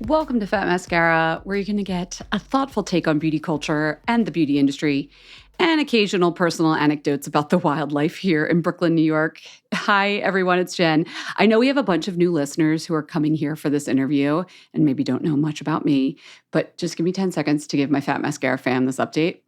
Welcome to Fat Mascara, where you're going to get a thoughtful take on beauty culture and the beauty industry, and occasional personal anecdotes about the wildlife here in Brooklyn, New York. Hi, everyone, it's Jen. I know we have a bunch of new listeners who are coming here for this interview and maybe don't know much about me, but just give me 10 seconds to give my Fat Mascara fam this update.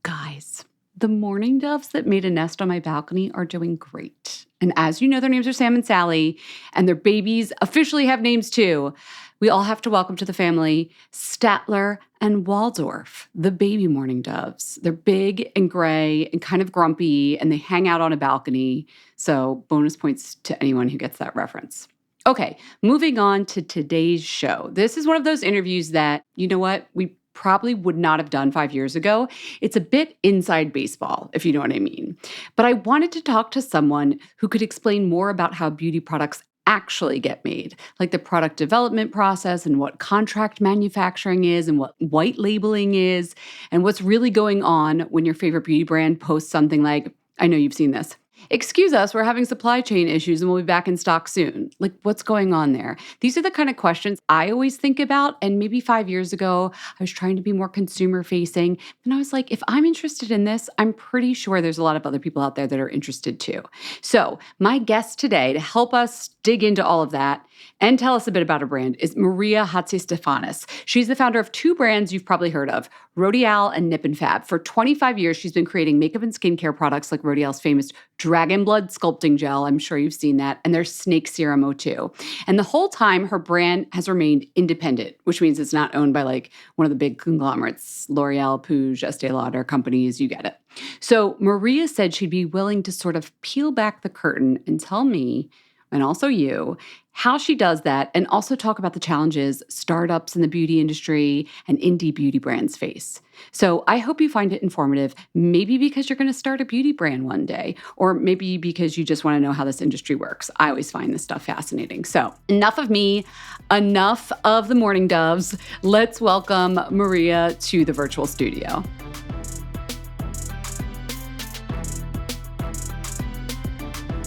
Guys, the mourning doves that made a nest on my balcony are doing great. And as you know, their names are Sam and Sally, and their babies officially have names too. We all have to welcome to the family Statler and Waldorf, the baby mourning doves. They're big and gray and kind of grumpy, and they hang out on a balcony. So bonus points to anyone who gets that reference. Okay, moving on to today's show. This is one of those interviews that, you know what, we probably would not have done 5 years ago. It's a bit inside baseball, if you know what I mean. But I wanted to talk to someone who could explain more about how beauty products actually get made, like the product development process and what contract manufacturing is and what white labeling is and what's really going on when your favorite beauty brand posts something like, I know you've seen this, "Excuse us, we're having supply chain issues and we'll be back in stock soon." Like, what's going on there? These are the kind of questions I always think about. And maybe 5 years ago, I was trying to be more consumer facing. And I was like, if I'm interested in this, I'm pretty sure there's a lot of other people out there that are interested too. So my guest today to help us dig into all of that and tell us a bit about her brand is Maria Hatzistefanis. She's the founder of two brands you've probably heard of, Rodial and Nip and Fab. For 25 years, she's been creating makeup and skincare products like Rodial's famous Dragon Blood Sculpting Gel. I'm sure you've seen that. And their Snake Serum O2. And the whole time, her brand has remained independent, which means it's not owned by like one of the big conglomerates, L'Oreal, Puig, Estee Lauder companies, you get it. So Maria said she'd be willing to sort of peel back the curtain and tell me, and also you, how she does that, and also talk about the challenges startups in the beauty industry and indie beauty brands face. So I hope you find it informative, maybe because you're going to start a beauty brand one day, or maybe because you just want to know how this industry works. I always find this stuff fascinating. So enough of me, enough of the mourning doves. Let's welcome Maria to the virtual studio.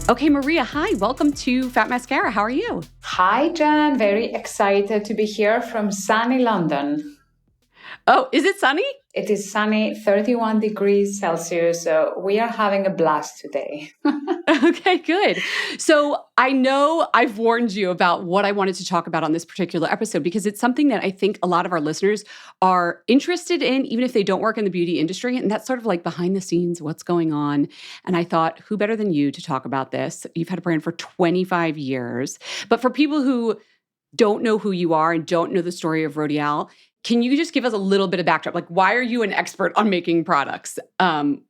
Okay, Maria, hi. Welcome to Fat Mascara. How are you? Hi, Jen. Very excited to be here from sunny London. Oh, is it sunny? It is sunny, 31 degrees Celsius. So we are having a blast today. Okay, good. So I know I've warned you about what I wanted to talk about on this particular episode because it's something that I think a lot of our listeners are interested in, even if they don't work in the beauty industry. And that's sort of like behind the scenes, what's going on. And I thought, who better than you to talk about this? You've had a brand for 25 years. But for people who don't know who you are and don't know the story of Rodial, can you just give us a little bit of backdrop? Like, why are you an expert on making products? Rodial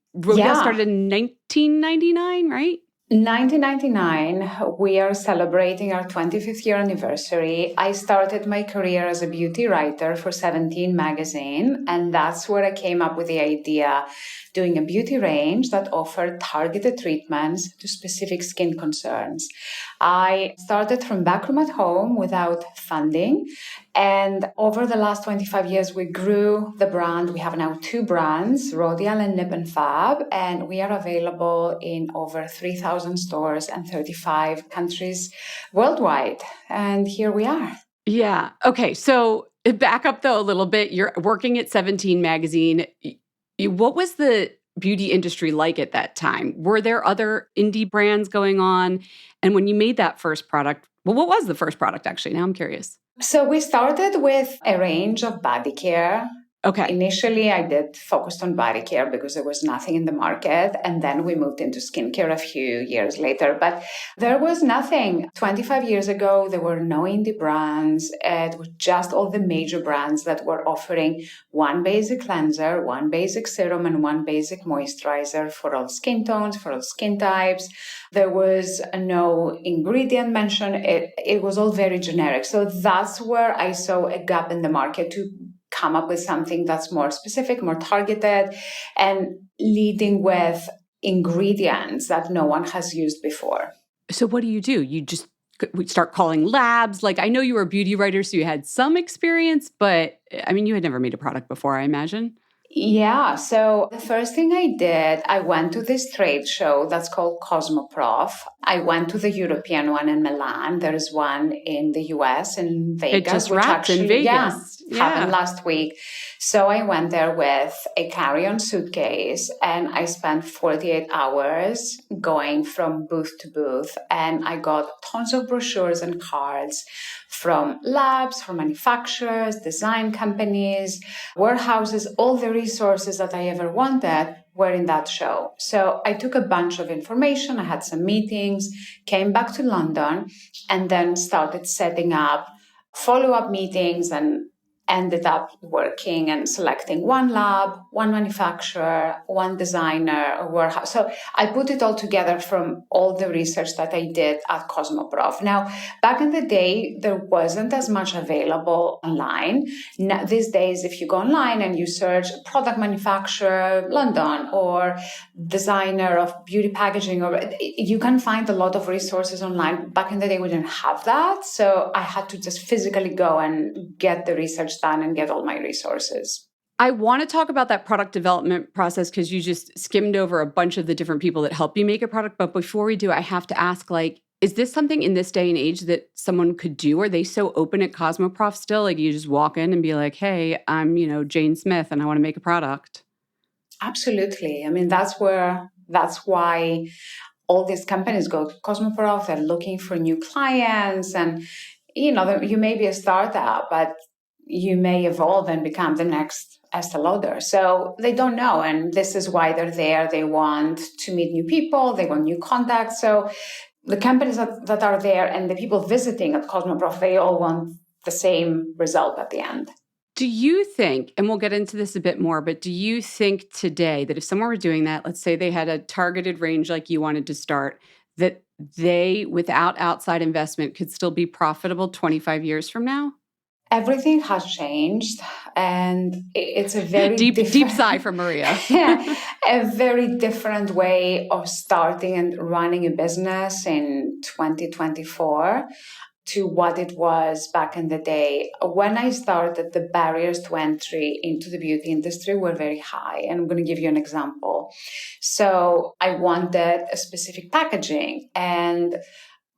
started in 1999, right? 1999, we are celebrating our 25th year anniversary. I started my career as a beauty writer for 17 magazine, and that's where I came up with the idea, doing a beauty range that offered targeted treatments to specific skin concerns. I started from backroom at home without funding, and over the last 25 years, we grew the brand. We have now two brands, Rodial and Nip and Fab, and we are available in over 3,000 stores and 35 countries worldwide. And here we are. Yeah. Okay. So back up though a little bit. You're working at 17 magazine. What was the beauty industry like at that time? Were there other indie brands going on? And when you made that first product, well, what was the first product actually? Now I'm curious. So we started with a range of body care. Okay. Initially, I did focus on body care because there was nothing in the market. And then we moved into skincare a few years later. But there was nothing. 25 years ago, there were no indie brands. It was just all the major brands that were offering one basic cleanser, one basic serum, and one basic moisturizer for all skin tones, for all skin types. There was no ingredient mentioned. It was all very generic. So that's where I saw a gap in the market to come up with something that's more specific, more targeted, and leading with ingredients that no one has used before. So what do? You just start calling labs? Like, I know you were a beauty writer, so you had some experience, but I mean, you had never made a product before, I imagine. Yeah, so the first thing I did, I went to this trade show that's called Cosmoprof. I went to the European one in Milan. There is one in the US in It Vegas, just which wrapped in actually, yeah, Vegas. happened Yeah. last week. So I went there with a carry-on suitcase and I spent 48 hours going from booth to booth. And I got tons of brochures and cards from labs, from manufacturers, design companies, warehouses. All the resources that I ever wanted were in that show. So I took a bunch of information, I had some meetings, came back to London, and then started setting up follow-up meetings and ended up working and selecting one lab, one manufacturer, one designer, a warehouse. So I put it all together from all the research that I did at Cosmoprof. Now, back in the day, there wasn't as much available online. Now, these days, if you go online and you search product manufacturer London or designer of beauty packaging, or you can find a lot of resources online. Back in the day, we didn't have that. So I had to just physically go and get the research done and get all my resources. I want to talk about that product development process because you just skimmed over a bunch of the different people that help you make a product. But before we do, I have to ask, like, is this something in this day and age that someone could do? Are they so open at Cosmoprof still? Like, you just walk in and be like, hey, I'm, Jane Smith and I want to make a product. Absolutely. I mean, that's why all these companies go to Cosmoprof. They're looking for new clients, and you may be a startup, but you may evolve and become the next Estee Lauder. So they don't know, and this is why they're there. They want to meet new people. They want new contacts. So the companies that are there and the people visiting at Cosmoprof, they all want the same result at the end. Do you think, and we'll get into this a bit more, but do you think today that if someone were doing that, let's say they had a targeted range like you wanted to start, that they, without outside investment, could still be profitable 25 years from now? Everything has changed, and it's a very Deep sigh from Maria. yeah, a very different way of starting and running a business in 2024 to what it was back in the day. When I started, the barriers to entry into the beauty industry were very high. And I'm going to give you an example. So I wanted a specific packaging, and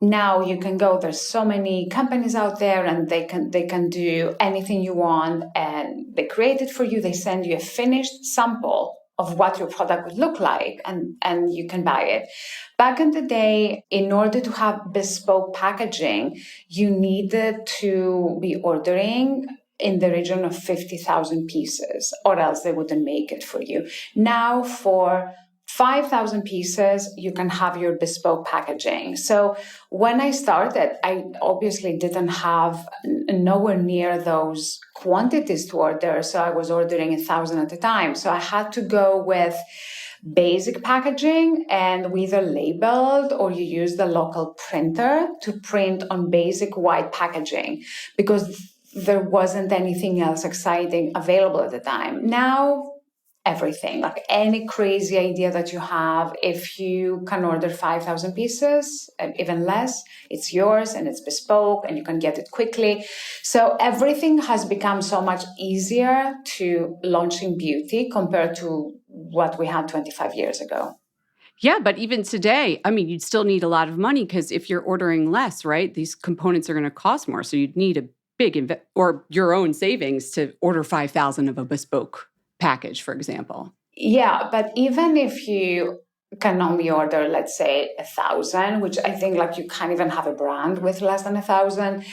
now you can go, there's so many companies out there and they can do anything you want, and they create it for you. They send you a finished sample of what your product would look like, and you can buy it. Back in the day, in order to have bespoke packaging, you needed to be ordering in the region of 50,000 pieces, or else they wouldn't make it for you. Now, for 5,000 pieces, you can have your bespoke packaging. So when I started, I obviously didn't have nowhere near those quantities to order. So I was ordering 1,000 at a time. So I had to go with basic packaging, and we either labeled or you use the local printer to print on basic white packaging because there wasn't anything else exciting available at the time. Now, everything, like any crazy idea that you have, if you can order 5,000 pieces, even less, it's yours and it's bespoke and you can get it quickly. So everything has become so much easier to launch in beauty compared to what we had 25 years ago. Yeah, but even today, I mean, you'd still need a lot of money because if you're ordering less, right, these components are going to cost more. So you'd need a big or your own savings to order 5,000 of a bespoke package, for example. Yeah, but even if you can only order, let's say, 1,000, which I think like you can't even have a brand with less than 1,000,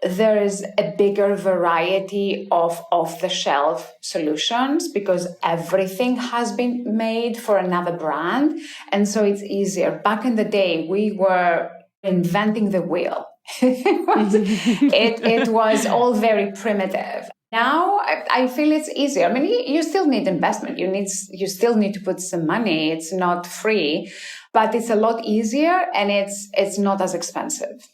there is a bigger variety of off-the-shelf solutions because everything has been made for another brand. And so it's easier. Back in the day, we were inventing the wheel. it was all very primitive. Now I feel it's easier. I mean, you still need investment. You still need to put some money. It's not free, but it's a lot easier and it's not as expensive.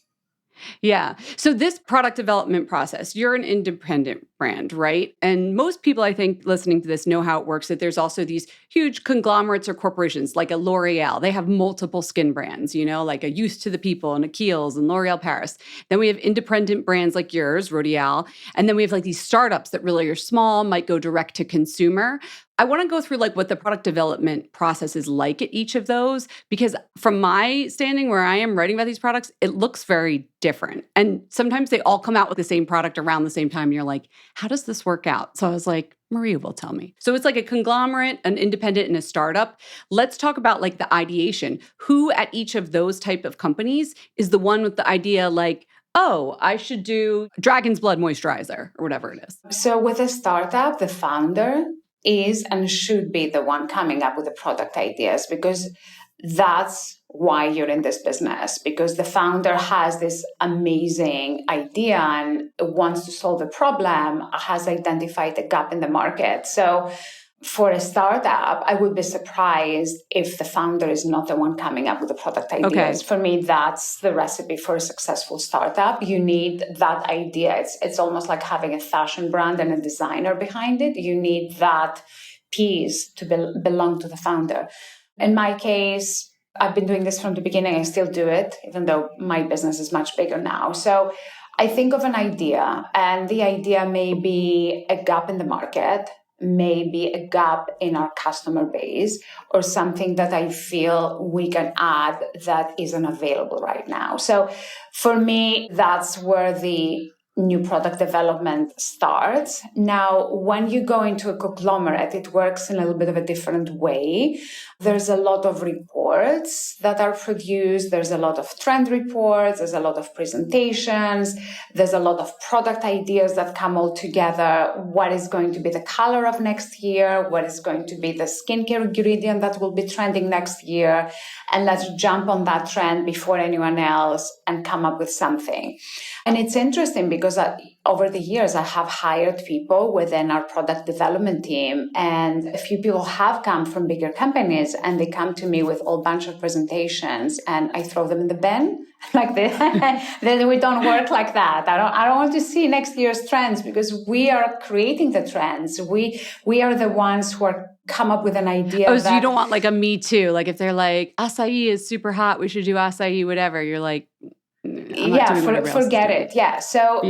Yeah. So this product development process, you're an independent brand, right? And most people, I think, listening to this know how it works, that there's also these huge conglomerates or corporations like a L'Oreal. They have multiple skin brands, like a Youth to the People and a Kiehl's and L'Oreal Paris. Then we have independent brands like yours, Rodial. And then we have like these startups that really are small, might go direct to consumer. I want to go through like what the product development process is like at each of those, because from my standing where I am writing about these products, it looks very different. And sometimes they all come out with the same product around the same time. And you're like, how does this work out? So I was like, Maria will tell me. So it's like a conglomerate, an independent, and a startup. Let's talk about like the ideation. Who at each of those type of companies is the one with the idea like, oh, I should do dragon's blood moisturizer or whatever it is? So with a startup, the founder is and should be the one coming up with the product ideas, because that's why you're in this business, because the founder has this amazing idea and wants to solve a problem, has identified a gap in the market. So for a startup, I would be surprised if the founder is not the one coming up with the product ideas. Okay. For me, that's the recipe for a successful startup. You need that idea. It's almost like having a fashion brand and a designer behind it. You need that piece to belong to the founder. In my case, I've been doing this from the beginning. I still do it, even though my business is much bigger now. So I think of an idea, and the idea may be a gap in the market, maybe a gap in our customer base, or something that I feel we can add that isn't available right now. So for me, that's where the new product development starts. Now, when you go into a conglomerate, it works in a little bit of a different way. There's a lot of reports that are produced. There's a lot of trend reports. There's a lot of presentations. There's a lot of product ideas that come all together. What is going to be the color of next year? What is going to be the skincare ingredient that will be trending next year? And let's jump on that trend before anyone else and come up with something. And it's interesting because over the years, I have hired people within our product development team, and a few people have come from bigger companies, and they come to me with a whole bunch of presentations, and I throw them in the bin like this. Then we don't work like that. I don't want to see next year's trends, because we are creating the trends. We are the ones who are come up with an idea. Oh, so you don't want like a me too. Like if they're like, acai is super hot, we should do acai, whatever. You're like, forget it. Yeah. So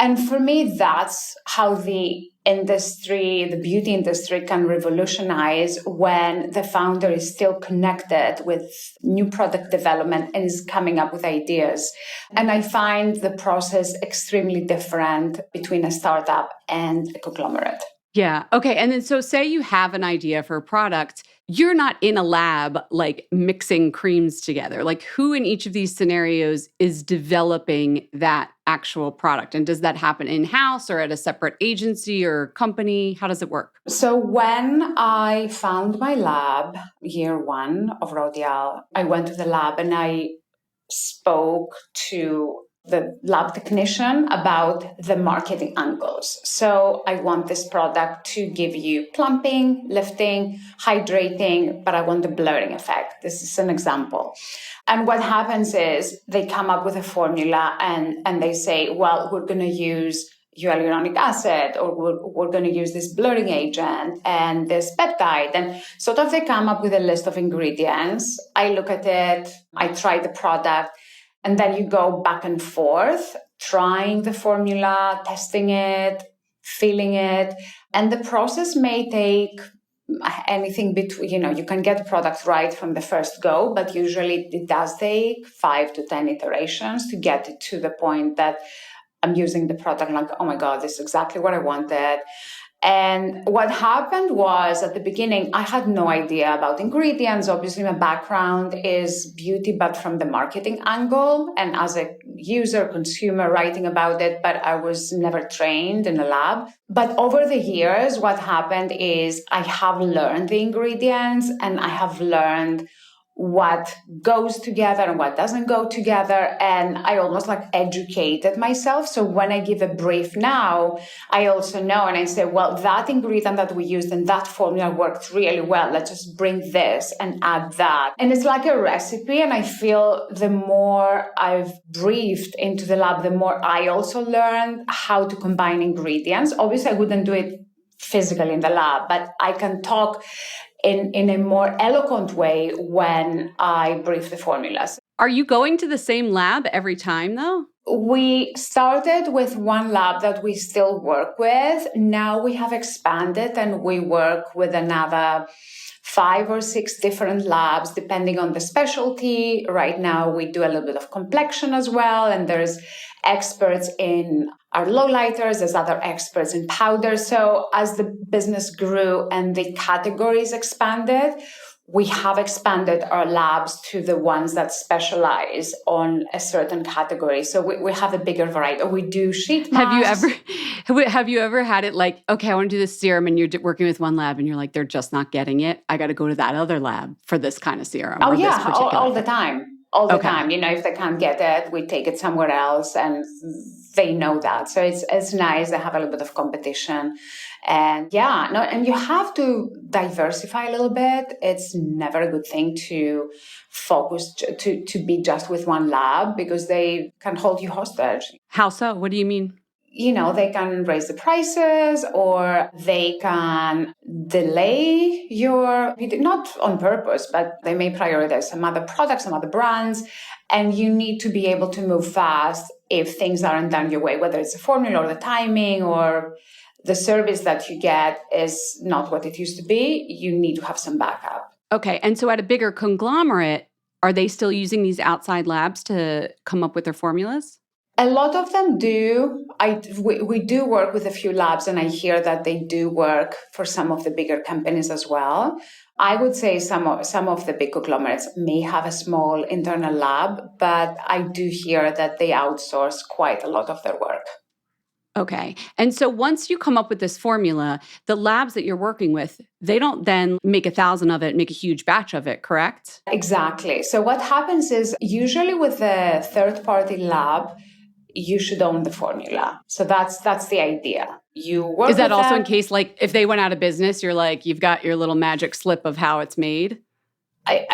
and for me, that's how the industry, the beauty industry can revolutionize when the founder is still connected with new product development and is coming up with ideas. And I find the process extremely different between a startup and a conglomerate. Yeah. Okay. And then so say you have an idea for a product, you're not in a lab like mixing creams together. Like who in each of these scenarios is developing that actual product? And does that happen in-house or at a separate agency or company? How does it work? So when I found my lab, year one of Rodial, I went to the lab and I spoke to the lab technician about the marketing angles. So I want this product to give you plumping, lifting, hydrating, but I want the blurring effect. This is an example. And what happens is they come up with a formula and they say, well, we're going to use hyaluronic acid, or we're going to use this blurring agent and this peptide. And sort of they come up with a list of ingredients. I look at it, I try the product, and then you go back and forth, trying the formula, testing it, feeling it. And the process may take anything between, you can get the product right from the first go, but usually it does take 5 to 10 iterations to get it to the point that I'm using the product like, oh my God, this is exactly what I wanted. And what happened was at the beginning, I had no idea about ingredients. Obviously, my background is beauty, but from the marketing angle and as a user, consumer writing about it, but I was never trained in a lab. But over the years, what happened is I have learned the ingredients and I have learned what goes together and what doesn't go together. And I almost like educated myself. So when I give a brief now, I also know and I say, well, that ingredient that we used in that formula worked really well. Let's just bring this and add that. And it's like a recipe. And I feel the more I've briefed into the lab, the more I also learned how to combine ingredients. Obviously, I wouldn't do it physically in the lab, but I can talk in a more eloquent way when I brief the formulas. Are you going to the same lab every time, though? We started with one lab that we still work with. Now we have expanded and we work with another 5 or 6 different labs, depending on the specialty. Right now, we do a little bit of complexion as well. And there's experts in our lowlighters, there's other experts in powder. So as the business grew and the categories expanded, we have expanded our labs to the ones that specialize on a certain category. So we have a bigger variety. We do sheet masks. Have you ever had it like, okay, I want to do this serum, and you're working with one lab and you're like, they're just not getting it. I got to go to that other lab for this kind of serum. Oh, yeah, all the time. All the time. If they can't get it, we take it somewhere else, and they know that. So it's nice. They have a little bit of competition. And and you have to diversify a little bit. It's never a good thing to focus, to be just with one lab, because they can hold you hostage. How so? What do you mean? They can raise the prices, or they can delay not on purpose, but they may prioritize some other products, some other brands, and you need to be able to move fast if things aren't done your way, whether it's the formula or the timing or the service that you get is not what it used to be. You need to have some backup. Okay. And so at a bigger conglomerate, are they still using these outside labs to come up with their formulas? A lot of them do. We do work with a few labs, and I hear that they do work for some of the bigger companies as well. I would say some of the big conglomerates may have a small internal lab, but I do hear that they outsource quite a lot of their work. Okay. And so once you come up with this formula, the labs that you're working with, they don't then make 1,000 of it, make a huge batch of it, correct? Exactly. So what happens is, usually with a third-party lab, you should own the formula. So that's the idea. You work. Is that also in case, like, if they went out of business, you're like, you've got your little magic slip of how it's made?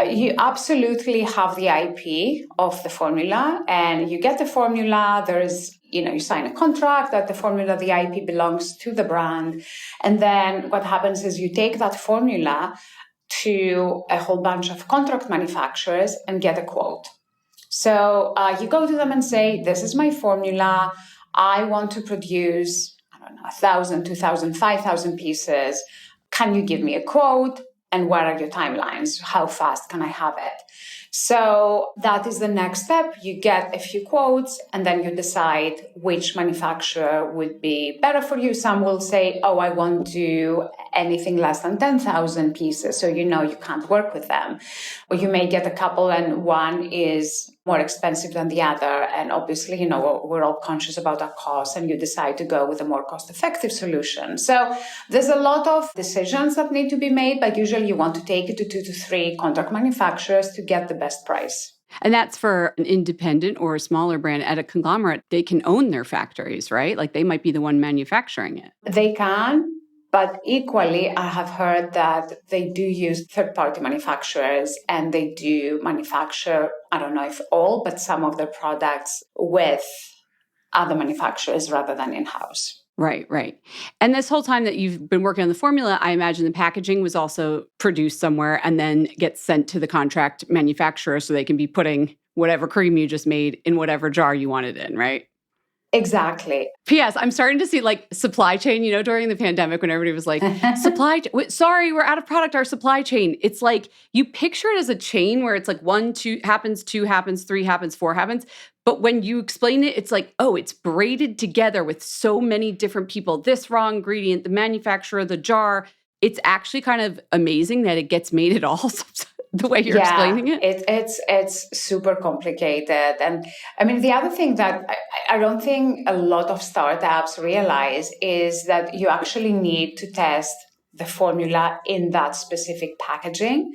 You absolutely have the IP of the formula, and you get the formula. There's, you sign a contract that the formula, the IP belongs to the brand. And then what happens is you take that formula to a whole bunch of contract manufacturers and get a quote. So you go to them and say, this is my formula. I want to produce, 1,000, 2,000, 5,000 pieces. Can you give me a quote? And what are your timelines? How fast can I have it? So that is the next step. You get a few quotes, and then you decide which manufacturer would be better for you. Some will say, I won't do anything less than 10,000 pieces. So you can't work with them. Or you may get a couple and one is more expensive than the other. And obviously, we're all conscious about our costs, and you decide to go with a more cost-effective solution. So there's a lot of decisions that need to be made, but usually you want to take it to 2 to 3 contract manufacturers to get the best price. And that's for an independent or a smaller brand. At a conglomerate, they can own their factories, right? Like, they might be the one manufacturing it. They can. But equally, I have heard that they do use third-party manufacturers, and they do manufacture, I don't know if all, but some of their products with other manufacturers rather than in-house. Right, right. And this whole time that you've been working on the formula, I imagine the packaging was also produced somewhere and then gets sent to the contract manufacturer so they can be putting whatever cream you just made in whatever jar you want it in, right? Exactly. P.S. I'm starting to see like supply chain, during the pandemic when everybody was like, sorry, we're out of product, our supply chain. It's like you picture it as a chain where it's like 1, 2 happens, 2 happens, 3 happens, 4 happens. But when you explain it, it's like, it's braided together with so many different people. This raw ingredient, the manufacturer, the jar. It's actually kind of amazing that it gets made at all. The way you're explaining it? It's super complicated. And I mean, the other thing that I don't think a lot of startups realize is that you actually need to test the formula in that specific packaging,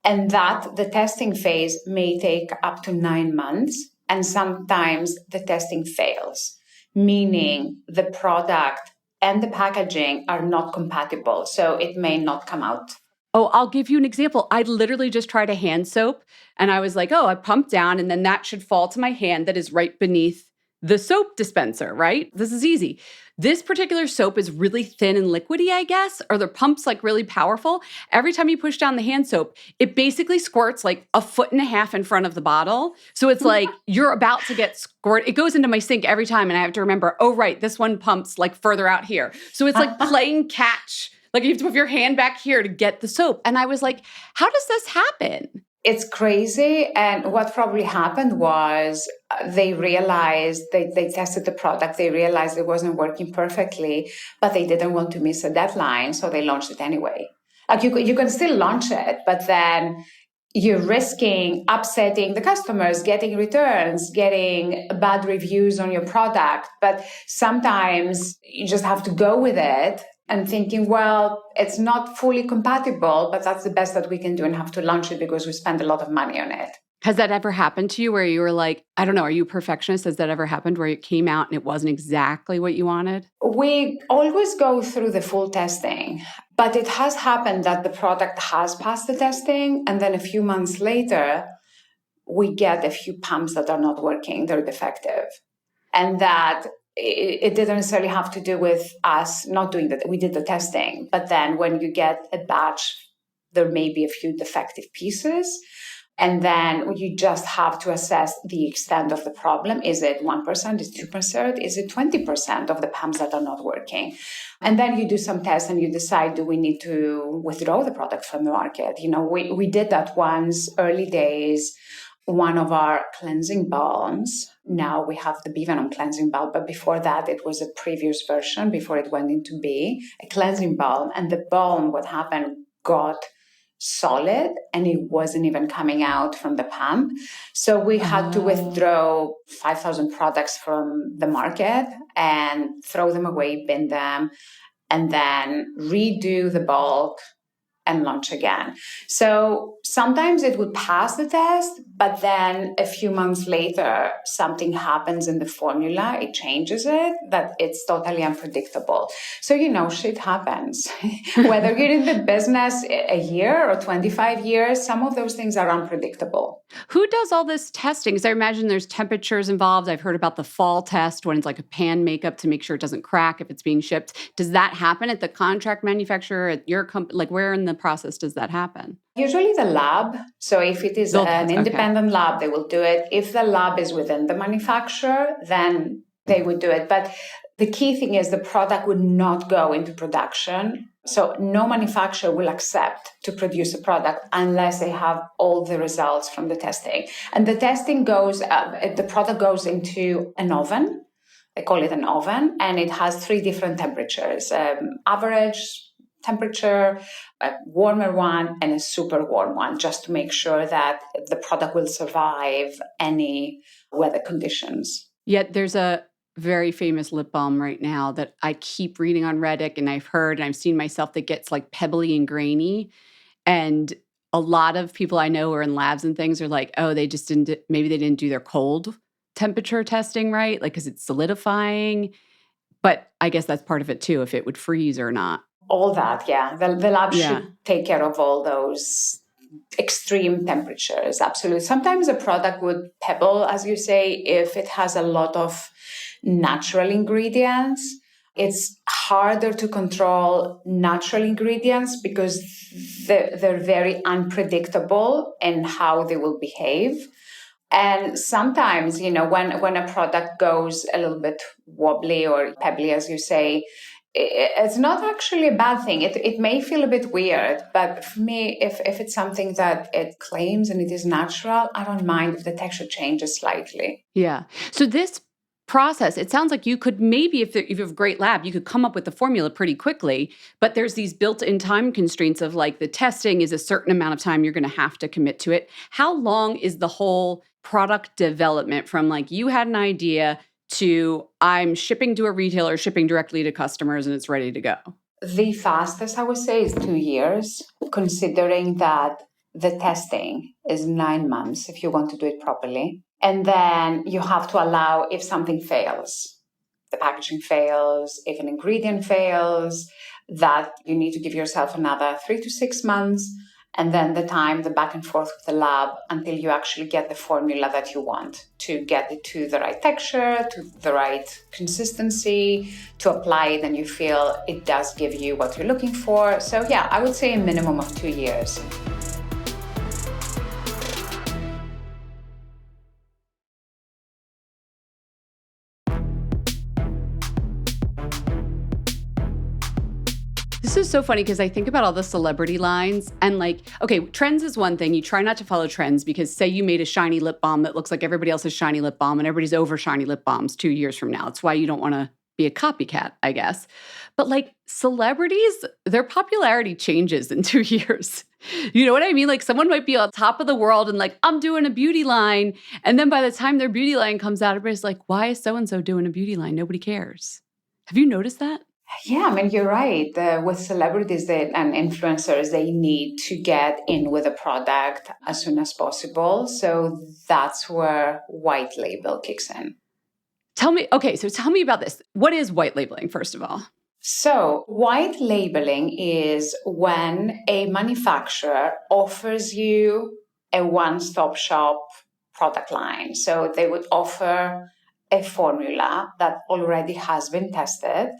and that the testing phase may take up to 9 months. And sometimes the testing fails, meaning the product and the packaging are not compatible. So it may not come out. Oh, I'll give you an example. I literally just tried a hand soap, and I was like, I pump down, and then that should fall to my hand that is right beneath the soap dispenser, right? This is easy. This particular soap is really thin and liquidy, I guess, or the pump's like really powerful. Every time you push down the hand soap, it basically squirts like 1.5 feet in front of the bottle. So it's like you're about to get squirt. It goes into my sink every time, and I have to remember, oh, right, this one pumps like further out here. So it's like playing catch. Like you have to move your hand back here to get the soap. And I was like, how does this happen? It's crazy. And what probably happened was they realized, they tested the product, they realized it wasn't working perfectly, but they didn't want to miss a deadline, so they launched it anyway. Like you can still launch it, but then you're risking upsetting the customers, getting returns, getting bad reviews on your product. But sometimes you just have to go with it and thinking, well, it's not fully compatible, but that's the best that we can do and have to launch it because we spend a lot of money on it. Has that ever happened to you where you were like, I don't know, are you a perfectionist? Has that ever happened where it came out and it wasn't exactly what you wanted? We always go through the full testing, but it has happened that the product has passed the testing, and then a few months later, we get a few pumps that are not working, they're defective. And that it didn't necessarily have to do with us not doing that. We did the testing, but then when you get a batch, there may be a few defective pieces. And then you just have to assess the extent of the problem. Is it 1%? Is it 2%? Is it 20% of the pumps that are not working? And then you do some tests and you decide, do we need to withdraw the product from the market? You know, we did that once, early days. One of our cleansing balms. Now we have the bee venom cleansing balm, but before that, it was a previous version before it went into bee, a cleansing balm. And the balm, what happened, got solid and it wasn't even coming out from the pump. So we had to withdraw 5,000 products from the market and throw them away, bin them, and then redo the bulk and launch again. So sometimes it would pass the test, but then a few months later, something happens in the formula, it changes it, that it's totally unpredictable. So, you know, shit happens. Whether you're in the business a year or 25 years, some of those things are unpredictable. Who does all this testing? Because I imagine there's temperatures involved. I've heard about the fall test when it's like a pan makeup to make sure it doesn't crack if it's being shipped. Does that happen at the contract manufacturer, at your company? Like where in the process does that happen? Usually the lab. So if it is an independent lab, they will do it. If the lab is within the manufacturer, then they would do it. But the key thing is the product would not go into production. So no manufacturer will accept to produce a product unless they have all the results from the testing. And the testing goes, the product goes into an oven. They call it an oven, and it has 3 different temperatures, average temperature, a warmer one, and a super warm one, just to make sure that the product will survive any weather conditions. Yet there's a very famous lip balm right now that I keep reading on Reddit, and I've heard and I've seen myself that gets like pebbly and grainy. And a lot of people I know who are in labs and things are like, oh, they just didn't, maybe they didn't do their cold temperature testing right, like because it's solidifying. But I guess that's part of it too, if it would freeze or not. All that, yeah. The lab should take care of all those extreme temperatures. Absolutely. Sometimes a product would pebble, as you say, if it has a lot of natural ingredients. It's harder to control natural ingredients because they're very unpredictable in how they will behave. And sometimes, you know, when a product goes a little bit wobbly or pebbly, as you say, it's not actually a bad thing. It may feel a bit weird, but for me, if it's something that it claims and it is natural, I don't mind if the texture changes slightly. Yeah. So this process, it sounds like you could maybe, if you have a great lab, you could come up with the formula pretty quickly, but there's these built-in time constraints of like the testing is a certain amount of time you're going to have to commit to it. How long is the whole product development from like you had an idea to I'm shipping to a retailer, shipping directly to customers, and it's ready to go? The fastest, I would say, is 2 years, considering that the testing is 9 months if you want to do it properly. And then you have to allow if something fails, the packaging fails, if an ingredient fails, that you need to give yourself another 3 to 6 months. and then the back and forth with the lab until you actually get the formula that you want, to get it to the right texture, to the right consistency, to apply it and you feel it does give you what you're looking for. So yeah, I would say a minimum of 2 years. This is so funny because I think about all the celebrity lines and like, okay, trends is one thing. You try not to follow trends because say you made a shiny lip balm that looks like everybody else's shiny lip balm and everybody's over shiny lip balms 2 years from now. It's why you don't want to be a copycat, I guess. But like celebrities, their popularity changes in 2 years. You know what I mean? Like someone might be on top of the world and like, I'm doing a beauty line. And then by the time their beauty line comes out, everybody's like, why is so-and-so doing a beauty line? Nobody cares. Have you noticed that? Yeah, I mean, you're right. With celebrities and influencers, they need to get in with a product as soon as possible. So that's where white label kicks in. Tell me about this. What is white labeling, first of all? So white labeling is when a manufacturer offers you a one-stop shop product line. So they would offer a formula that already has been tested.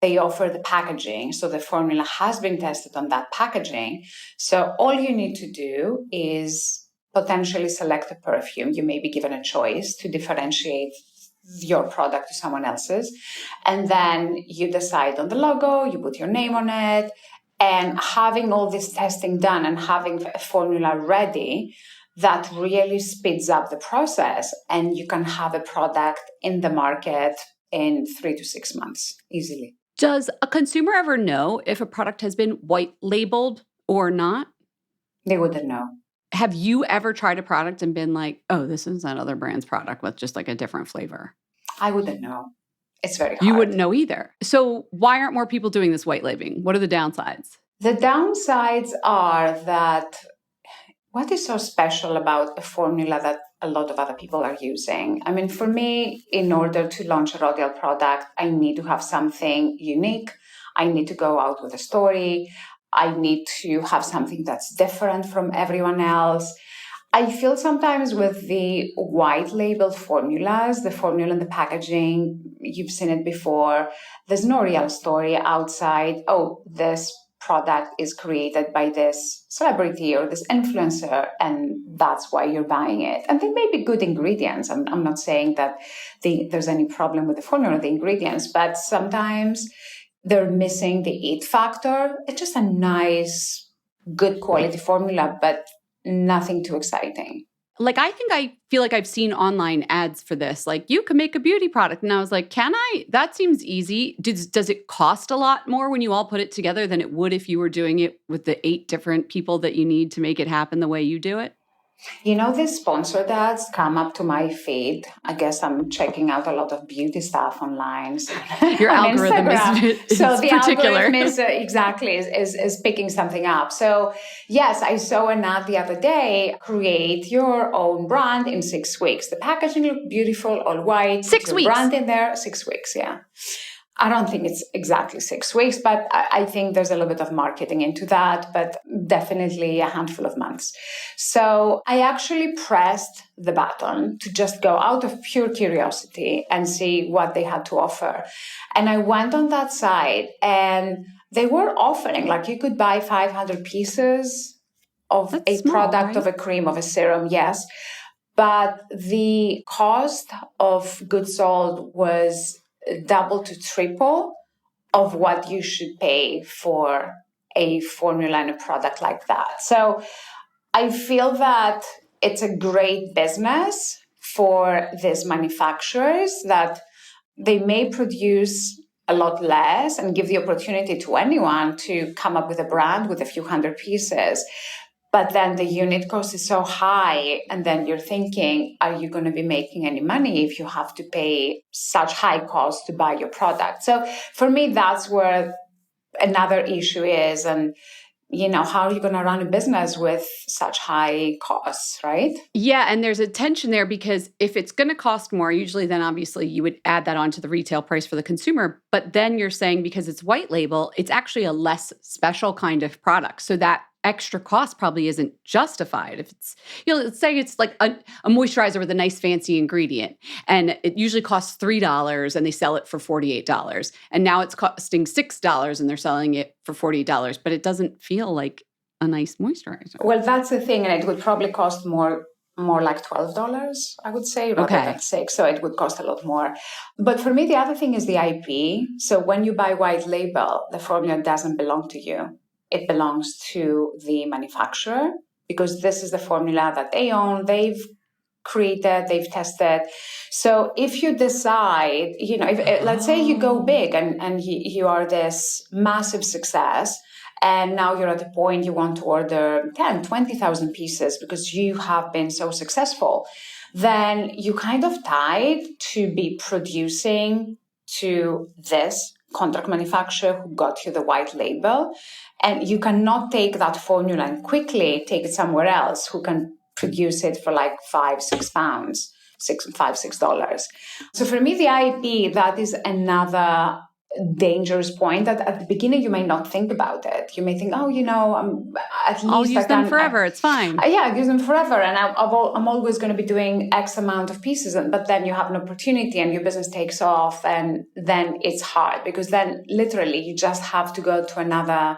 They offer the packaging. So the formula has been tested on that packaging. So all you need to do is potentially select a perfume. You may be given a choice to differentiate your product to someone else's. And then you decide on the logo, you put your name on it. And having all this testing done and having a formula ready, that really speeds up the process. And you can have a product in the market in 3 to 6 months easily. Does a consumer ever know if a product has been white labeled or not? They wouldn't know. Have you ever tried a product and been like, oh, this is that other brand's product with just like a different flavor? I wouldn't know. It's very hard. You wouldn't know either. So why aren't more people doing this white labeling? What are the downsides? The downsides are that what is so special about a formula that a lot of other people are using? I mean, for me, in order to launch a Rodial product, I need to have something unique. I need to go out with a story. I need to have something that's different from everyone else. I feel sometimes with the white labeled formulas, the formula and the packaging, you've seen it before. There's no real story outside, oh, this product is created by this celebrity or this influencer, and that's why you're buying it. And they may be good ingredients. I'm not saying that there's any problem with the formula or the ingredients, but sometimes they're missing the it factor. It's just a nice, good quality formula, but nothing too exciting. Like, I feel like I've seen online ads for this. Like, you can make a beauty product. And I was like, can I? That seems easy. Does it cost a lot more when you all put it together than it would if you were doing it with the 8 different people that you need to make it happen the way you do it? You know, these sponsored ads come up to my feed. I guess I'm checking out a lot of beauty stuff online. So your algorithm is so the particular. algorithm is is picking something up. So yes, I saw an ad the other day. Create your own brand in 6 weeks. The packaging looked beautiful, all white. 6 weeks. Brand in there, 6 weeks. Yeah. I don't think it's exactly 6 weeks, but I think there's a little bit of marketing into that, but definitely a handful of months. So I actually pressed the button to just go out of pure curiosity and see what they had to offer. And I went on that site and they were offering, like you could buy 500 pieces of That's a small, product, right? of a cream, of a serum, yes. But the cost of goods sold was double to triple of what you should pay for a formula and a product like that. So I feel that it's a great business for these manufacturers that they may produce a lot less and give the opportunity to anyone to come up with a brand with a few hundred pieces. But then the unit cost is so high. And then you're thinking, are you going to be making any money if you have to pay such high costs to buy your product? So for me, that's where another issue is. And, you know, how are you going to run a business with such high costs, right? Yeah. And there's a tension there because if it's going to cost more, usually then obviously you would add that onto the retail price for the consumer. But then you're saying because it's white label, it's actually a less special kind of product. So that extra cost probably isn't justified. If it's, let's say it's like a moisturizer with a nice fancy ingredient and it usually costs $3 and they sell it for $48. And now it's costing $6 and they're selling it for $48, but it doesn't feel like a nice moisturizer. Well, that's the thing. And it would probably cost more like $12, I would say, rather than $6. So it would cost a lot more. But for me, the other thing is the IP. So when you buy white label, the formula doesn't belong to you. It belongs to the manufacturer because this is the formula that they own. They've created, they've tested. So if you decide, if, let's say you go big and you are this massive success, and now you're at a point you want to order 10, 20,000 pieces because you have been so successful, then you kind of tied to be producing to this contract manufacturer who got you the white label. And you cannot take that formula and quickly take it somewhere else who can produce it for like £5-6, $6. So for me, the IP, that is another dangerous point that at the beginning you may not think about it. You may think, at least I'll use them forever. It's fine. I use them forever, and I'm always going to be doing X amount of pieces. But then you have an opportunity, and your business takes off, and then it's hard because then literally you just have to go to another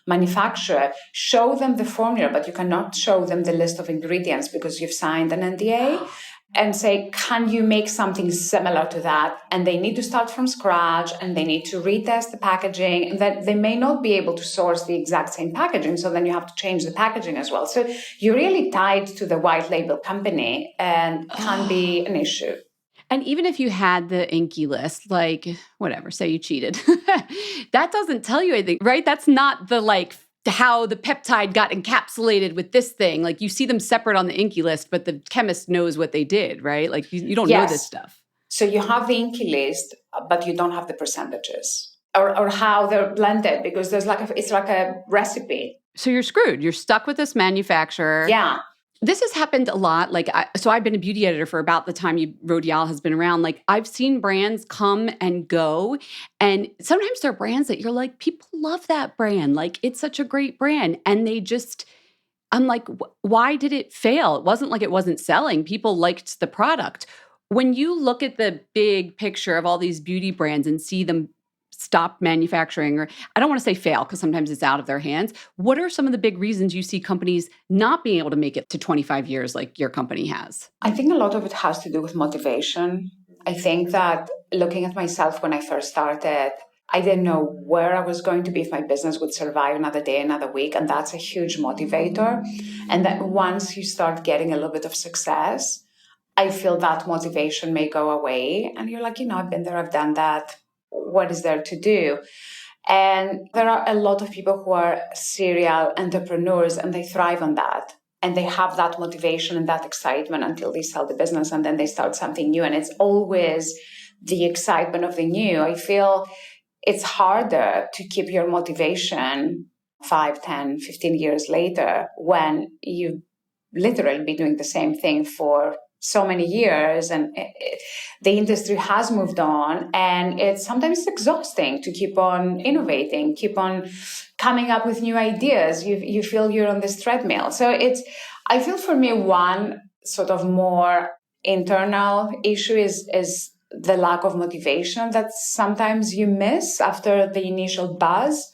manufacturer, show them the formula, but you cannot show them the list of ingredients because you've signed an NDA. And say, can you make something similar to that? And they need to start from scratch and they need to retest the packaging. And that they may not be able to source the exact same packaging. So then you have to change the packaging as well. So you're really tied to the white label company and can be an issue. And even if you had the inky list, like whatever, say you cheated, that doesn't tell you anything, right? That's not the how the peptide got encapsulated with this thing. Like you see them separate on the inky list, but the chemist knows what they did, right? Like you don't know this stuff. So you have the inky list, but you don't have the percentages or how they're blended because there's it's like a recipe. So you're screwed. You're stuck with this manufacturer. Yeah. This has happened a lot. So I've been a beauty editor for about the time Rodial has been around. I've seen brands come and go. And sometimes they're brands that you're like, people love that brand. It's such a great brand. And I'm like, why did it fail? It wasn't like it wasn't selling. People liked the product. When you look at the big picture of all these beauty brands and see them stop manufacturing, or I don't want to say fail because sometimes it's out of their hands. What are some of the big reasons you see companies not being able to make it to 25 years like your company has? I think a lot of it has to do with motivation. I think that looking at myself when I first started, I didn't know where I was going to be, if my business would survive another day, another week. And that's a huge motivator. And then once you start getting a little bit of success, I feel that motivation may go away. And you're like, I've been there, I've done that. What is there to do? And there are a lot of people who are serial entrepreneurs and they thrive on that. And they have that motivation and that excitement until they sell the business and then they start something new. And it's always the excitement of the new. I feel it's harder to keep your motivation 5, 10, 15 years later when you've literally been doing the same thing for so many years and the industry has moved on, and it's sometimes exhausting to keep on innovating, keep on coming up with new ideas. You feel you're on this treadmill. So I feel for me, one sort of more internal issue is the lack of motivation that sometimes you miss after the initial buzz.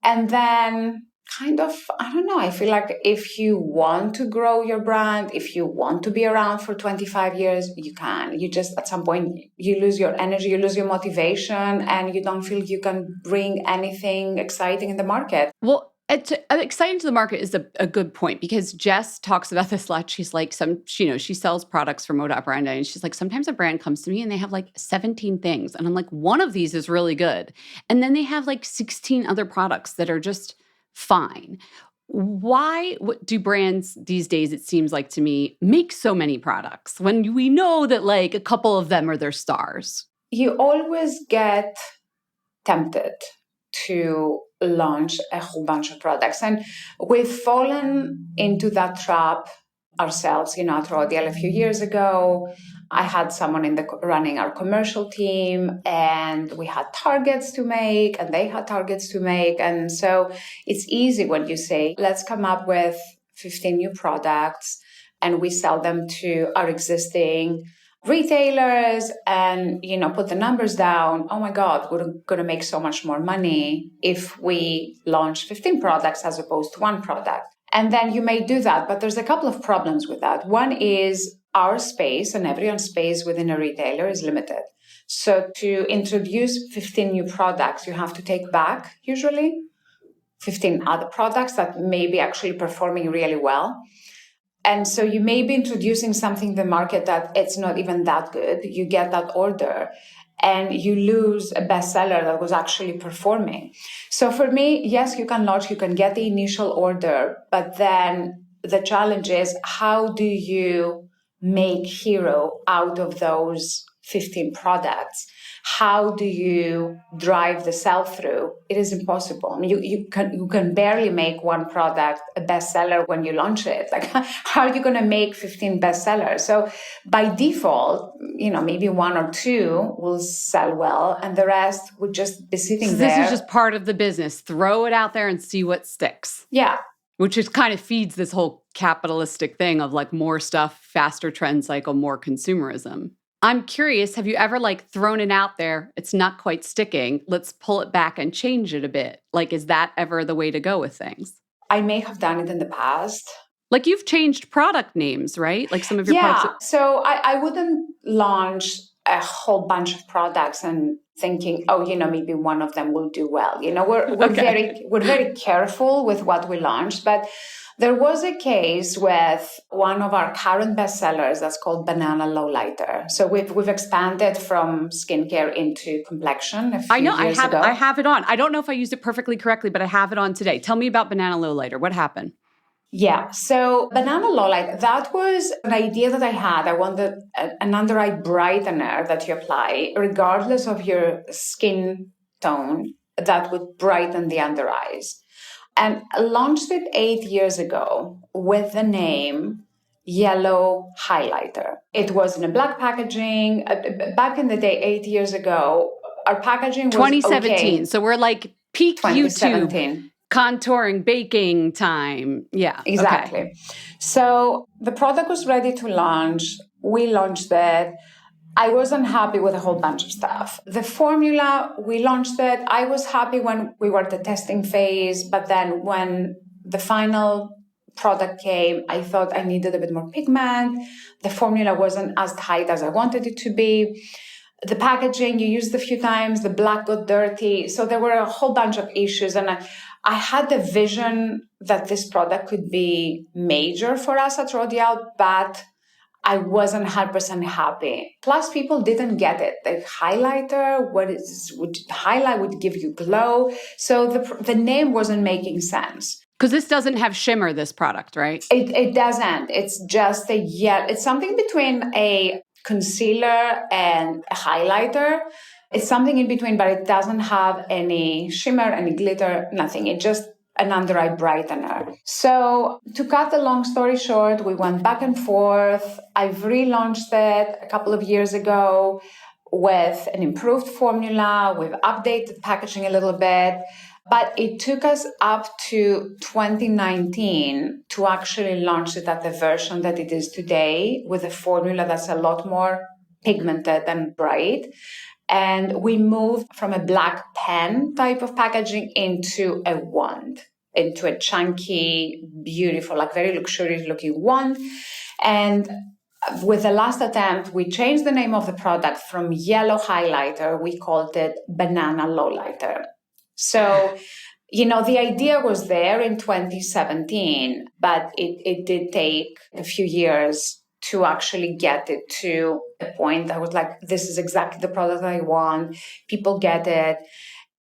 And then I feel like if you want to grow your brand, if you want to be around for 25 years, you can. You just, at some point, you lose your energy, you lose your motivation, and you don't feel you can bring anything exciting in the market. Well, exciting to the market is a good point because Jess talks about this a lot. She's like, she sells products for Moda Operandi, and she's like, sometimes a brand comes to me and they have 17 things. And I'm like, one of these is really good. And then they have 16 other products that are just fine. Why do brands these days, it seems like to me, make so many products when we know that a couple of them are their stars? You always get tempted to launch a whole bunch of products. And we've fallen into that trap ourselves, at Rodial a few years ago. I had someone running our commercial team, and we had targets to make, and they had targets to make. And so it's easy when you say, let's come up with 15 new products and we sell them to our existing retailers and, put the numbers down. Oh my God, we're going to make so much more money if we launch 15 products as opposed to one product. And then you may do that, but there's a couple of problems with that. One is our space and everyone's space within a retailer is limited. So to introduce 15 new products, you have to take back usually 15 other products that may be actually performing really well. And so you may be introducing something in the market that it's not even that good. You get that order and you lose a bestseller that was actually performing. So for me, yes, you can launch, you can get the initial order, but then the challenge is how do you make hero out of those 15 products? How do you drive the sell-through? It is impossible. I mean, you can barely make one product a bestseller when you launch it. Like, how are you going to make 15 bestsellers? So by default, maybe one or two will sell well, and the rest would just be sitting there. This is just part of the business. Throw it out there and see what sticks. Yeah. Which just kind of feeds this whole capitalistic thing of like more stuff, faster trend cycle, more consumerism. I'm curious, have you ever thrown it out there? It's not quite sticking. Let's pull it back and change it a bit. Is that ever the way to go with things? I may have done it in the past. You've changed product names, right? Some of your products. So I wouldn't launch a whole bunch of products and thinking, maybe one of them will do well. We're very careful with what we launch, but there was a case with one of our current bestsellers that's called Banana Lowlighter. So we've expanded from skincare into complexion a few years ago. I have it on. I don't know if I used it perfectly correctly, but I have it on today. Tell me about Banana Lowlighter. What happened? Yeah, so Banana Lowlight, that was an idea that I had. I wanted an under eye brightener that you apply, regardless of your skin tone, that would brighten the under eyes. And I launched it 8 years ago with the name Yellow Highlighter. It was in a black packaging. Back in the day, 8 years ago, our packaging was 2017. Okay. So we're peak YouTube. Contouring, baking time. Yeah. Exactly. Okay. So the product was ready to launch. We launched it. I wasn't happy with a whole bunch of stuff. The formula, we launched it. I was happy when we were at the testing phase, but then when the final product came, I thought I needed a bit more pigment. The formula wasn't as tight as I wanted it to be. The packaging, you used a few times, the black got dirty. So there were a whole bunch of issues. And I had the vision that this product could be major for us at Rodial, but I wasn't 100% happy. Plus, people didn't get it. The highlighter, highlight would give you glow. So the name wasn't making sense. Because this doesn't have shimmer, this product, right? It doesn't. It's just it's something between a concealer and a highlighter. It's something in between, but it doesn't have any shimmer, any glitter, nothing. It's just an under eye brightener. So to cut the long story short, we went back and forth. I've relaunched it a couple of years ago with an improved formula. We've updated packaging a little bit, but it took us up to 2019 to actually launch it at the version that it is today, with a formula that's a lot more pigmented and bright. And we moved from a black pen type of packaging into a wand, into a chunky, beautiful, very luxurious looking wand. And with the last attempt, we changed the name of the product from Yellow Highlighter. We called it Banana Lowlighter. So, the idea was there in 2017, but it did take a few years to actually get it to a point that was this is exactly the product I want. People get it.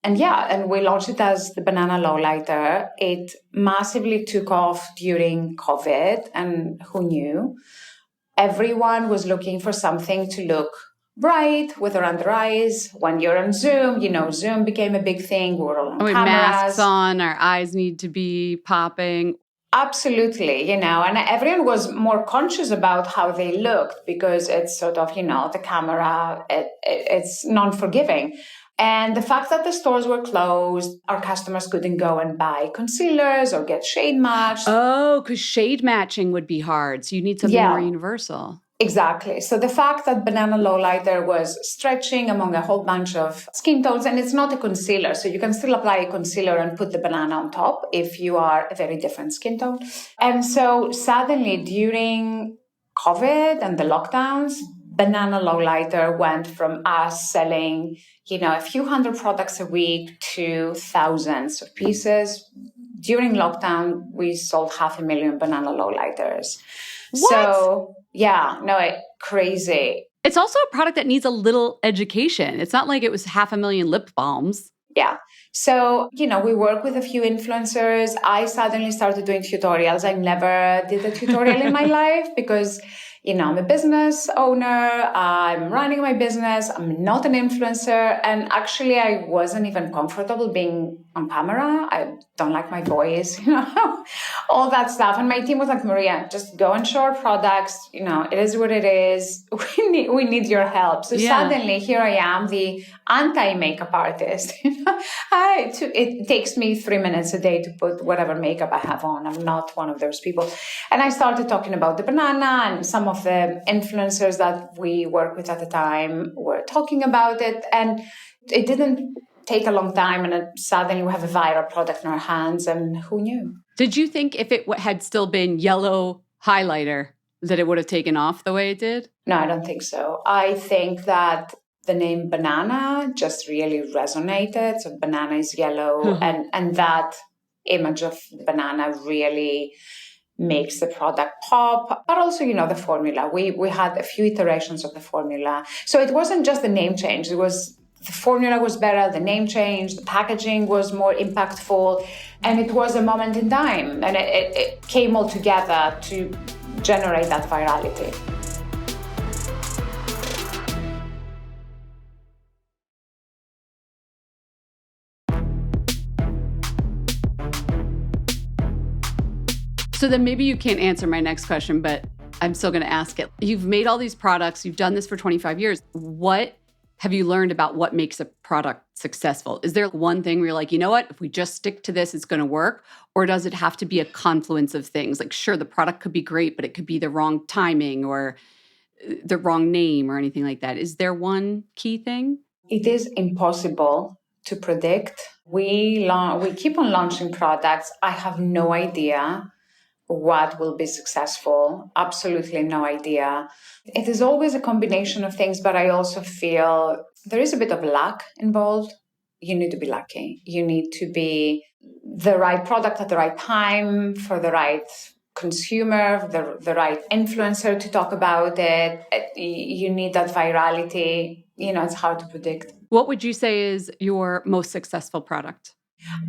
And we launched it as the Banana Lowlighter. It massively took off during COVID, and who knew? Everyone was looking for something to look bright with or under eyes. When you're on Zoom, Zoom became a big thing. We were all on cameras. Masks on, our eyes need to be popping. Absolutely, and everyone was more conscious about how they looked because it's sort of, the camera, it's non-forgiving. And the fact that the stores were closed, our customers couldn't go and buy concealers or get shade matched. Oh, because shade matching would be hard. So you need something more universal. Exactly. So the fact that banana lowlighter was stretching among a whole bunch of skin tones, and it's not a concealer, so you can still apply a concealer and put the banana on top if you are a very different skin tone. And so suddenly during COVID and the lockdowns, banana lowlighter went from us selling, a few hundred products a week to thousands of pieces. During lockdown, we sold 500,000 banana lowlighters. What? So, yeah, no, crazy. It's also a product that needs a little education. It's not like it was 500,000 lip balms. Yeah. So, we work with a few influencers. I suddenly started doing tutorials. I never did a tutorial in my life because, I'm a business owner. I'm running my business. I'm not an influencer. And actually, I wasn't even comfortable being on camera. I don't like my voice, all that stuff. And my team was like, Maria, just go and show our products. It is what it is. We need your help. So suddenly here I am, the anti-makeup artist. It takes me 3 minutes a day to put whatever makeup I have on. I'm not one of those people. And I started talking about the banana, and some of the influencers that we work with at the time were talking about it. And it didn't take a long time, and then suddenly we have a viral product in our hands, and who knew? Did you think if it had still been yellow highlighter that it would have taken off the way it did? No, I don't think so. I think that the name banana just really resonated. So banana is yellow, and that image of banana really makes the product pop. But also, the formula. We had a few iterations of the formula. So it wasn't just the name change. The formula was better, the name changed, the packaging was more impactful, and it was a moment in time. And it came all together to generate that virality. So then maybe you can't answer my next question, but I'm still going to ask it. You've made all these products. You've done this for 25 years. What have you learned about what makes a product successful? Is there one thing where you're like, you know what, if we just stick to this, it's going to work? Or does it have to be a confluence of things? Like, sure, the product could be great, but it could be the wrong timing or the wrong name or anything like that. Is there one key thing? It is impossible to predict. We keep on launching products. I have no idea what will be successful. Absolutely no idea. It is always a combination of things, but I also feel there is a bit of luck involved. You need to be lucky. You need to be the right product at the right time for the right consumer, the right influencer to talk about it. You need that virality. It's hard to predict. What would you say is your most successful product?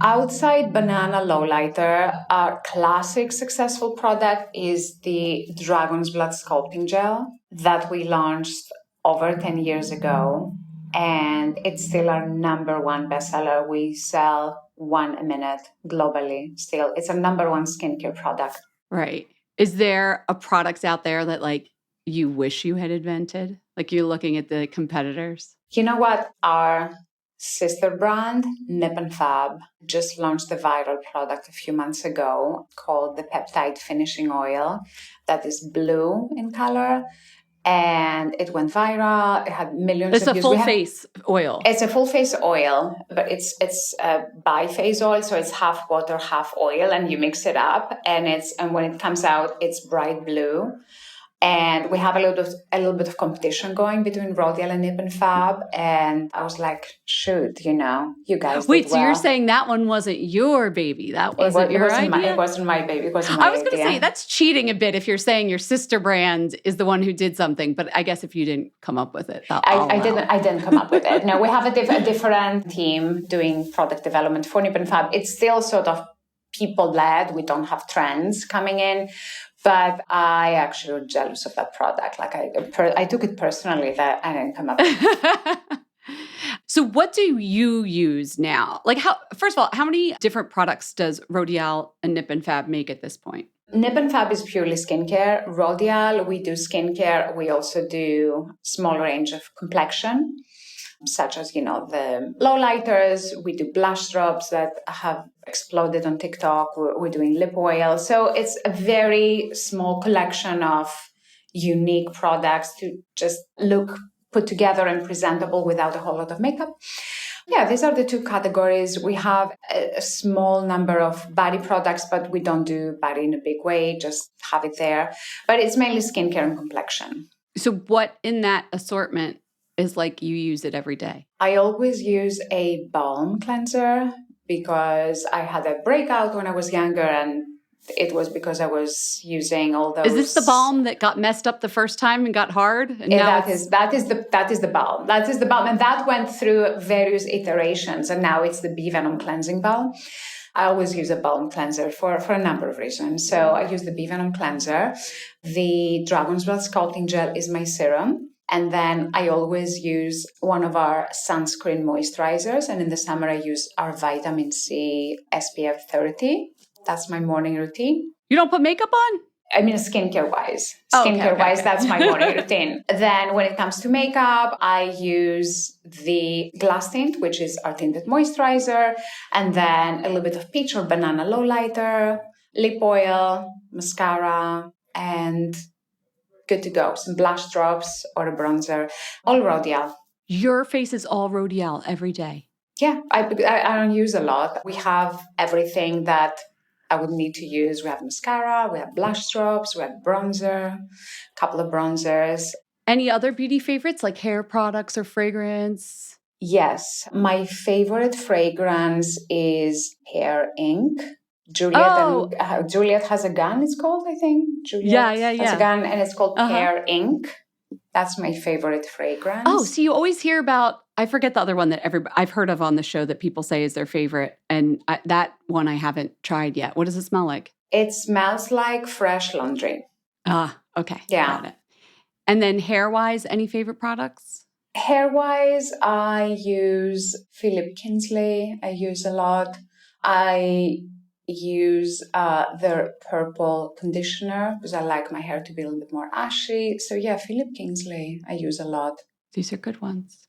Outside banana lowlighter, our classic successful product is the Dragon's Blood Sculpting Gel that we launched over 10 years ago. And it's still our number one bestseller. We sell one a minute globally still. It's our number one skincare product. Right. Is there a product out there that you wish you had invented? Like you're looking at the competitors? You know what? Our sister brand, Nip and Fab, just launched a viral product a few months ago called the Peptide Finishing Oil that is blue in color. And it went viral. It had millions of views. It's a full face oil. It's a full face oil, but it's a biphase oil, so it's half water, half oil, and you mix it up. And when it comes out, it's bright blue. And we have a little bit of competition going between Rodial and Nip and Fab. And I was like, shoot, you guys did Wait, so well. you're saying that one wasn't your baby? That wasn't your idea? It wasn't my baby. It wasn't my I was going to idea. say, that's cheating a bit if you're saying your sister brand is the one who did something. But I guess if you didn't come up with it, I didn't come up with it. No, we have a different team doing product development for Nip and Fab. It's still sort of people-led. We don't have trends coming in. But I actually was jealous of that product. I took it personally that I didn't come up with it. So what do you use now? Like first of all, how many different products does Rodial and Nip and Fab make at this point? Nip and Fab is purely skincare. Rodial, we do skincare. We also do small range of complexion, such as, the lowlighters. We do blush drops that have exploded on TikTok. We're doing lip oil. So it's a very small collection of unique products to just look put together and presentable without a whole lot of makeup. Yeah, these are the two categories. We have a small number of body products, but we don't do body in a big way, just have it there. But it's mainly skincare and complexion. So what in that assortment is like you use it every day? I always use a balm cleanser because I had a breakout when I was younger, and it was because I was using all those. Is this the balm that got messed up the first time and got hard? And yeah, that is the balm. That is the balm, and that went through various iterations, and now it's the Bee Venom cleansing balm. I always use a balm cleanser for a number of reasons. So I use the Bee Venom cleanser. The Dragon's Blood sculpting gel is my serum. And then I always use one of our sunscreen moisturizers. And in the summer, I use our vitamin C SPF 30. That's my morning routine. You don't put makeup on? I mean, skincare-wise. Okay. That's my morning routine. Then when it comes to makeup, I use the Glass Tint, which is our tinted moisturizer, and then a little bit of peach or banana lowlighter, lip oil, mascara, and good to go. Some blush drops or a bronzer, all Rodial. Your face is all Rodial every day? Yeah, I don't use a lot. We have everything that I would need to use. We have mascara, we have blush drops, we have bronzer, a couple of bronzers. Any other beauty favorites like hair products or fragrance? Yes. My favorite fragrance is Hair Ink. Juliet Has a Gun, it's called, I think. Juliet Has a Gun, and it's called Hair Ink. That's my favorite fragrance. Oh, so you always hear about, I forget the other one that I've heard of on the show that people say is their favorite. And that one I haven't tried yet. What does it smell like? It smells like fresh laundry. Ah, okay. Yeah. Got it. And then hair-wise, any favorite products? Hair-wise, I use Philip Kingsley. I use a lot. I use their purple conditioner because I like my hair to be a little bit more ashy. So yeah, Philip Kingsley, I use a lot. These are good ones.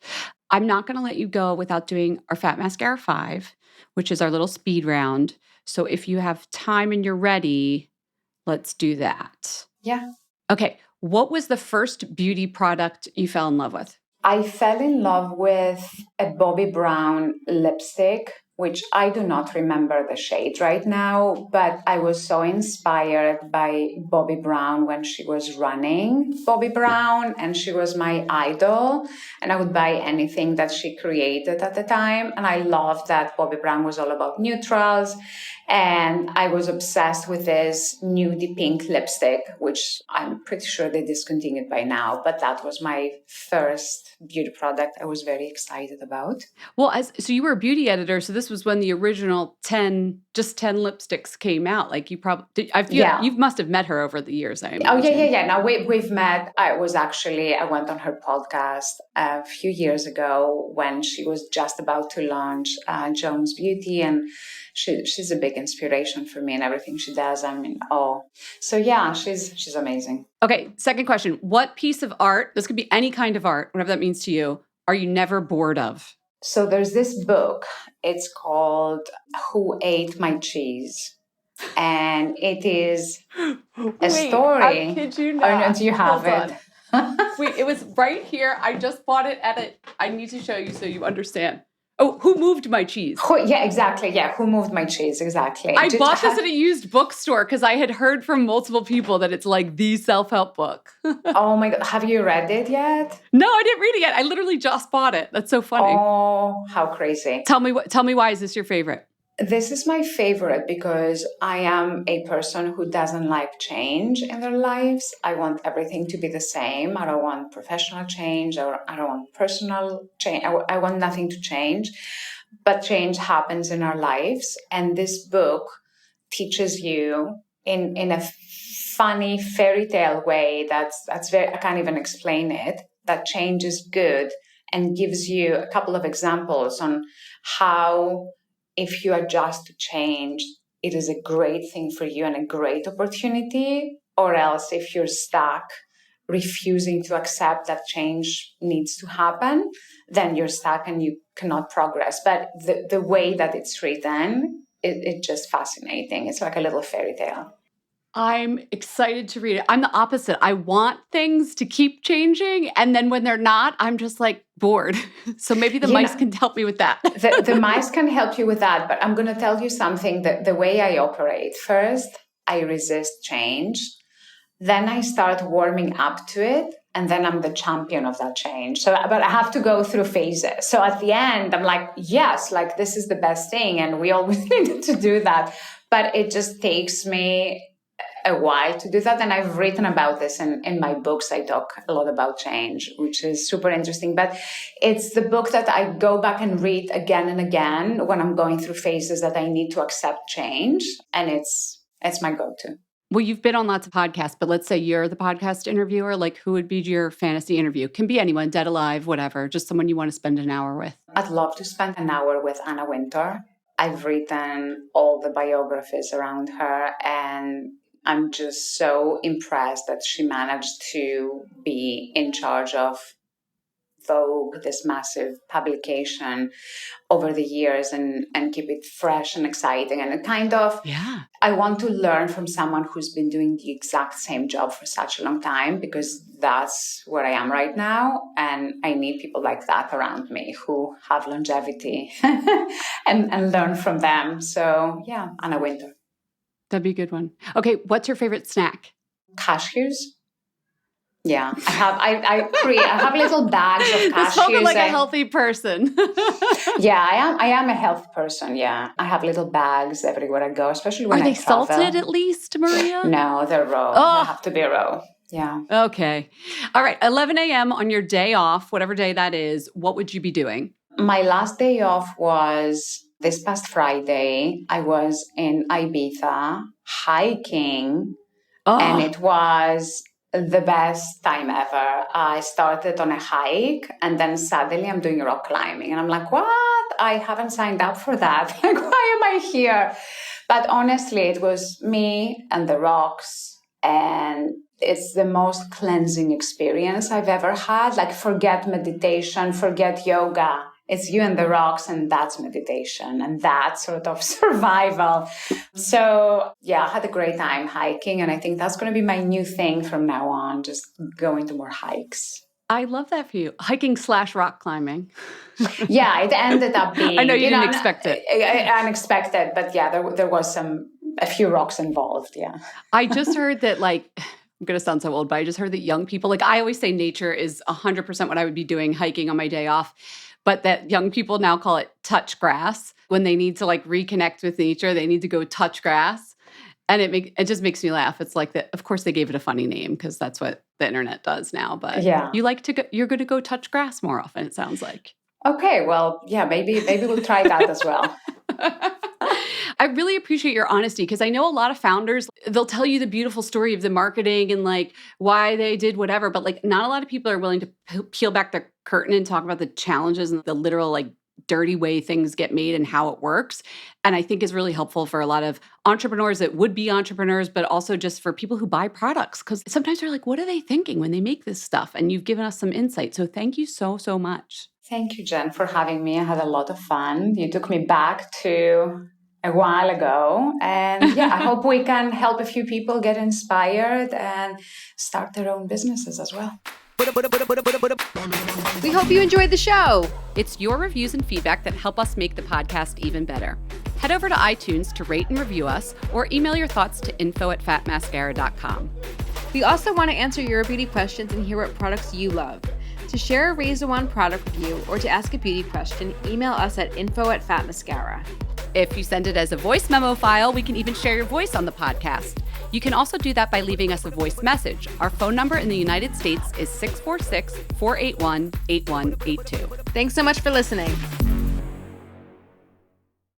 I'm not going to let you go without doing our Fat Mascara 5, which is our little speed round. So if you have time and you're ready, let's do that. Yeah. Okay. What was the first beauty product you fell in love with? I fell in love with a Bobbi Brown lipstick, which I do not remember the shade right now, but I was so inspired by Bobbi Brown when she was running Bobbi Brown, and she was my idol, and I would buy anything that she created at the time. And I loved that Bobbi Brown was all about neutrals, and I was obsessed with this nudie pink lipstick, which I'm pretty sure they discontinued by now, but that was my first beauty product I was very excited about. Well, so you were a beauty editor, so this was when the original 10 lipsticks came out. Like you you must have met her over the years, I imagine. Oh, yeah. Now we've met. I went on her podcast a few years ago when she was just about to launch Jones Beauty, and she's a big inspiration for me and everything she does. I'm in awe. So yeah, she's amazing. Okay, second question. What piece of art, this could be any kind of art, whatever that means to you, are you never bored of? So there's this book. It's called Who Ate My Cheese? And it is a story. I kid you not. Oh, no, do you have it? Wait, it was right here. I just bought it I need to show you so you understand. Oh, Who Moved My Cheese? Yeah, exactly. Yeah, Who Moved My Cheese? Exactly. I bought this at a used bookstore because I had heard from multiple people that it's like the self-help book. Oh my God. Have you read it yet? No, I didn't read it yet. I literally just bought it. That's so funny. Oh, how crazy. Tell me why is this your favorite? This is my favorite because I am a person who doesn't like change in their lives. I want everything to be the same. I don't want professional change, or I don't want personal change. I want nothing to change, but change happens in our lives. And this book teaches you in a funny fairy tale way that's very, I can't even explain it, that change is good and gives you a couple of examples on how, if you adjust to change, it is a great thing for you and a great opportunity, or else if you're stuck refusing to accept that change needs to happen, then you're stuck and you cannot progress. But the way that it's written, it's just fascinating. It's like a little fairy tale. I'm excited to read it. I'm the opposite. I want things to keep changing. And then when they're not, I'm just like bored. So maybe the mice can help me with that. The mice can help you with that. But I'm going to tell you something, that the way I operate. First, I resist change. Then I start warming up to it. And then I'm the champion of that change. But I have to go through phases. So at the end, I'm like, yes, like this is the best thing. And we always needed to do that. But it just takes me a while to do that. And I've written about this in my books. I talk a lot about change, which is super interesting. But it's the book that I go back and read again and again when I'm going through phases that I need to accept change. And it's my go-to. Well, you've been on lots of podcasts, but let's say you're the podcast interviewer. Like, who would be your fantasy interview? Can be anyone, dead, alive, whatever. Just someone you want to spend an hour with. I'd love to spend an hour with Anna Wintour. I've written all the biographies around her, and I'm just so impressed that she managed to be in charge of Vogue, this massive publication, over the years and keep it fresh and exciting. And it kind of, I want to learn from someone who's been doing the exact same job for such a long time, because that's where I am right now. And I need people like that around me who have longevity and learn from them. So yeah, Anna Wintour. That'd be a good one. Okay, what's your favorite snack? Cashews. Yeah, I have little bags of cashews. You sound like a healthy person. Yeah, I am a health person. Yeah, I have little bags everywhere I go, especially when I travel. Are they salted at least, Maria? No, they're raw. They have to be raw. Yeah. Okay. All right. 11 a.m. on your day off, whatever day that is, what would you be doing? My last day off was this past Friday. I was in Ibiza hiking, and it was the best time ever. I started on a hike, and then suddenly I'm doing rock climbing. And I'm like, what? I haven't signed up for that. Like, why am I here? But honestly, it was me and the rocks. And it's the most cleansing experience I've ever had. Like, forget meditation, forget yoga. It's you and the rocks, and that's meditation, and that's sort of survival. So yeah, I had a great time hiking, and I think that's going to be my new thing from now on, just going to more hikes. I love that for you. Hiking / rock climbing. Yeah, it ended up being... I know you didn't expect it. Unexpected, but yeah, there was a few rocks involved, yeah. I just heard that, like... I'm going to sound so old, but I just heard that young people, like I always say nature is 100% what I would be doing hiking on my day off, but that young people now call it touch grass. When they need to like reconnect with nature, they need to go touch grass. And it just makes me laugh. It's like that. Of course, they gave it a funny name because that's what the internet does now. But yeah, you're going to go touch grass more often, it sounds like. Okay, well, yeah, maybe we'll try that as well. I really appreciate your honesty, because I know a lot of founders, they'll tell you the beautiful story of the marketing and like why they did whatever, but like not a lot of people are willing to peel back the curtain and talk about the challenges and the literal like dirty way things get made and how it works. And I think is really helpful for a lot of entrepreneurs that would be entrepreneurs, but also just for people who buy products, because sometimes they're like, what are they thinking when they make this stuff? And you've given us some insight. So thank you so, so much. Thank you, Jen, for having me. I had a lot of fun. You took me back to a while ago. And yeah, I hope we can help a few people get inspired and start their own businesses as well. We hope you enjoyed the show. It's your reviews and feedback that help us make the podcast even better. Head over to iTunes to rate and review us, or email your thoughts to info@fatmascara.com. We also want to answer your beauty questions and hear what products you love. To share a Razor One product review or to ask a beauty question, email us at info@fatmascara. If you send it as a voice memo file, we can even share your voice on the podcast. You can also do that by leaving us a voice message. Our phone number in the United States is 646-481-8182. Thanks so much for listening.